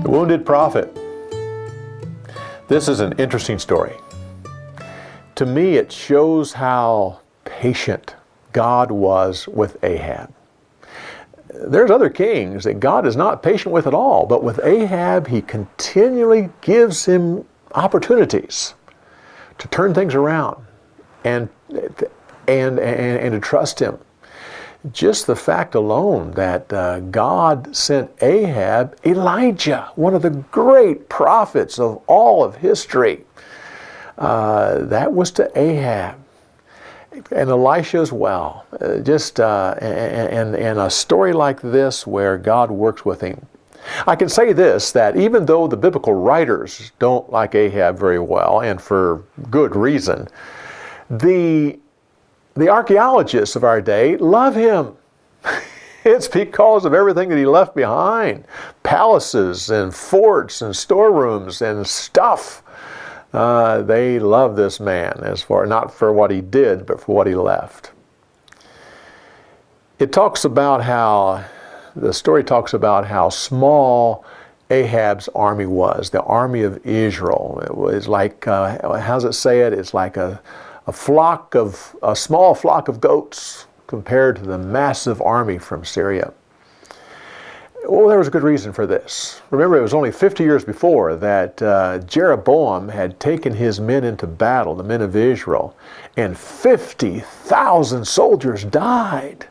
The wounded prophet. This is an interesting story. To me, it shows how patient God was with Ahab. There's other kings that God is not patient with at all, but with Ahab, he continually gives him opportunities to turn things around and to trust him. Just the fact alone that God sent Ahab Elijah, one of the great prophets of all of history. That was to Ahab. And Elisha as well. And a story like this where God works with him. I can say this, that even though the biblical writers don't like Ahab very well, and for good reason, the archaeologists of our day love him. It's because of everything that he left behind. Palaces and forts and storerooms and stuff. They love this man, not for what he did, but for what he left. The story talks about how small Ahab's army was, the army of Israel. It was like, how does it say it? It's like a small flock of goats compared to the massive army from Syria. Well, there was a good reason for this. Remember, it was only 50 years before that Jeroboam had taken his men into battle, the men of Israel, and 50,000 soldiers died.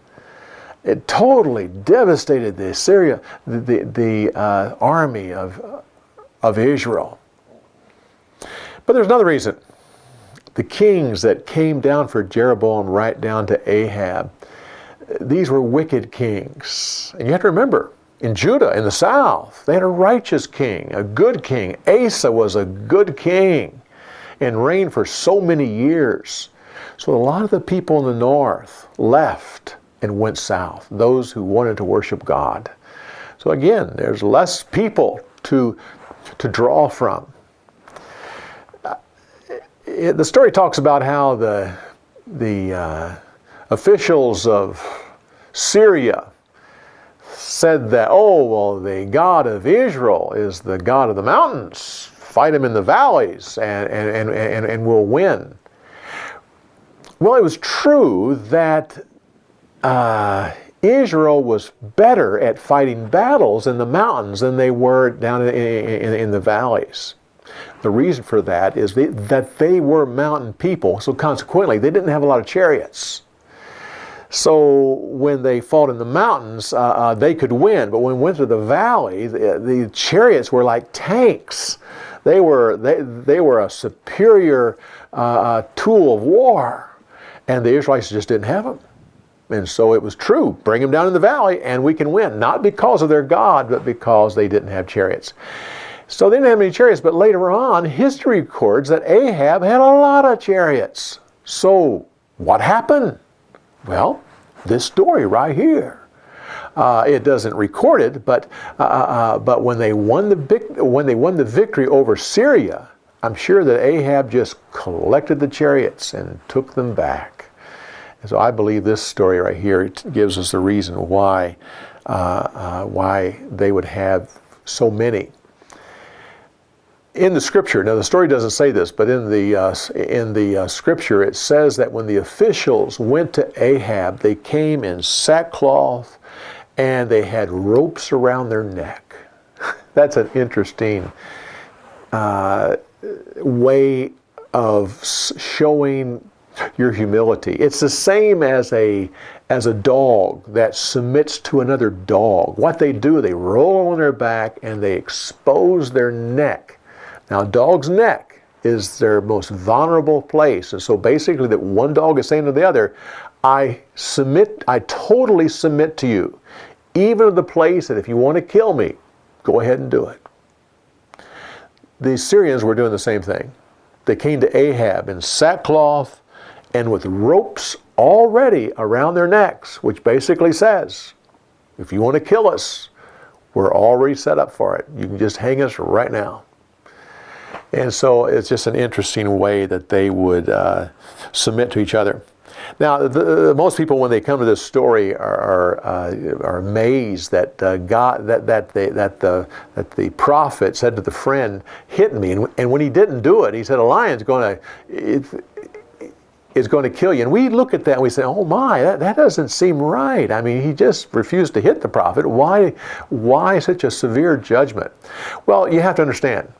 It totally devastated the army of Israel. But there's another reason. The kings that came down for Jeroboam right down to Ahab, these were wicked kings. And you have to remember, in Judah, in the south, they had a righteous king, a good king. Asa was a good king and reigned for so many years. So a lot of the people in the north left and went south, those who wanted to worship God. So again, there's less people to draw from. The story talks about how the officials of Syria said that, the God of Israel is the God of the mountains. Fight him in the valleys and we'll win. Well, it was true that Israel was better at fighting battles in the mountains than they were down in the valleys. The reason for that is that they were mountain people, so consequently they didn't have a lot of chariots. So when they fought in the mountains, they could win. But when we went to the valley, the chariots were like tanks. They were a superior tool of war, and the Israelites just didn't have them. And so it was true. Bring them down in the valley, and we can win. Not because of their God, but because they didn't have chariots. So they didn't have any chariots. But later on, history records that Ahab had a lot of chariots. So what happened? Well, this story right here. It doesn't record it, but when they won the victory over Syria, I'm sure that Ahab just collected the chariots and took them back. And so I believe this story right here gives us the reason why they would have so many. In the scripture, now the story doesn't say this, but in the scripture it says that when the officials went to Ahab, they came in sackcloth and they had ropes around their neck. That's an interesting way of showing your humility. It's the same as a dog that submits to another dog. What they do, they roll on their back and they expose their neck. Now, a dog's neck is their most vulnerable place. And so basically that one dog is saying to the other, I totally submit to you, even to the place that if you want to kill me, go ahead and do it. The Syrians were doing the same thing. They came to Ahab in sackcloth and with ropes already around their necks, which basically says, if you want to kill us, we're already set up for it. You can just hang us right now. And so it's just an interesting way that they would submit to each other. Now, most people, when they come to this story, are amazed that the prophet said to the friend, "Hit me," and when he didn't do it, he said, "A lion's is going to kill you." And we look at that and we say, "Oh my, that doesn't seem right. I mean, he just refused to hit the prophet. Why such a severe judgment?" Well, you have to understand,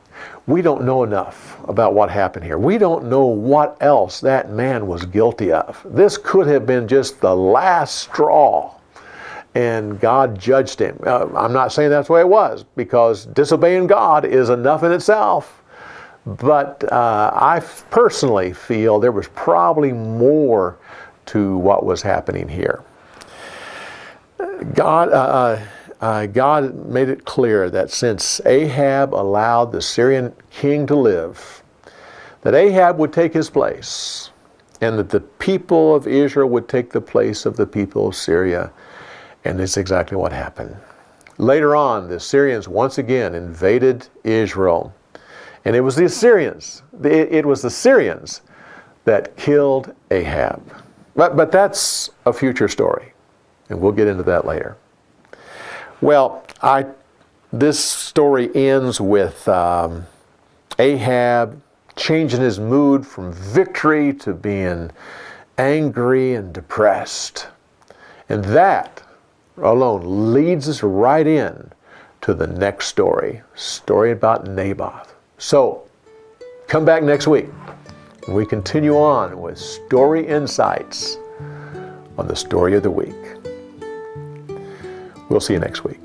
we don't know enough about what happened here. We don't know what else that man was guilty of. This could have been just the last straw, and God judged him. I'm not saying that's the way it was, because disobeying God is enough in itself. But I personally feel there was probably more to what was happening here. God made it clear that since Ahab allowed the Syrian king to live, that Ahab would take his place, and that the people of Israel would take the place of the people of Syria. And that's exactly what happened. Later on, the Syrians once again invaded Israel. And it was the Assyrians. It was the Syrians that killed Ahab. But that's a future story, and we'll get into that later. Well, this story ends with Ahab changing his mood from victory to being angry and depressed. And that alone leads us right in to the next story about Naboth. So, come back next week. We continue on with Story Insights on the Story of the Week. We'll see you next week.